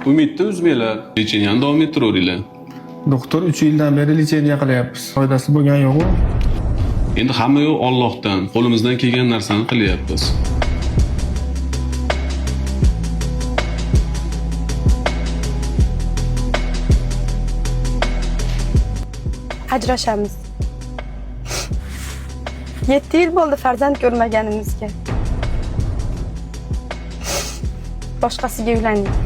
Umidni uzmanglar, lecheniani davom ettiraveringlar. Doktor 3 yildan beri lecheniya qilyapmiz. Foydasi bo'lgani yo'q-ku. Endi hamma yo'q Allohdan, qo'limizdan kelgan narsani qilyapmiz. Ajrashamiz. 7 yil bo'ldi farzand ko'rmaganimizga. Boshqasiga uylandik.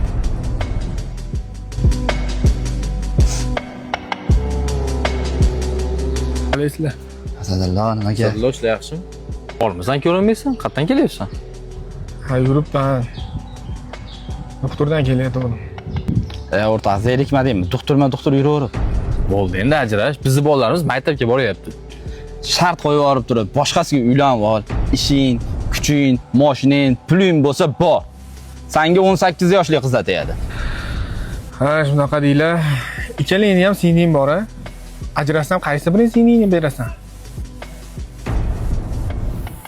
Qaysizlar? Asadillo, nimaga? Asadillo ishlar yaxshimi? Bormisan, ko'rinmaysan? Qayerdan kelyapsan? Ha, yuribman. Doktordan kelyapman. O'rtoq zerikmadingmi? Doktor yuraverib. Bo'ldi, endi ajrash. Bizning bolalarimiz maktabga boryapti. Shart qo'yib yuborib turib, boshqasiga uylanib ol. Ishing, kuching, mashinang, puling bo'lsa bor. Senga 18 yoshli qiz tegadi. Ha, shunaqa deylar. Ikkalangni ham singling bor-a? Ajrasam qaysi birini singlingni berasan?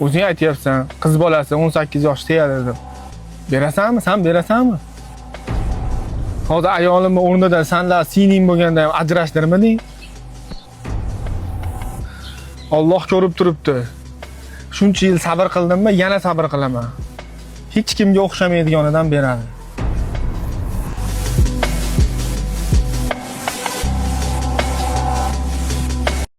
O'zing aytyapsan, qiz bolasi 18 yosh tegadi deb. Berasanmi? Sen berasanmi? Hozir ayolimni o'rnida senlar singling bo'lganda ham ajrashtirmading? Alloh ko'rib turibdi. Shuncha yil sabr qildimmi, yana sabr qilaman. Hech kimga o'xshamaydiganidan beradi.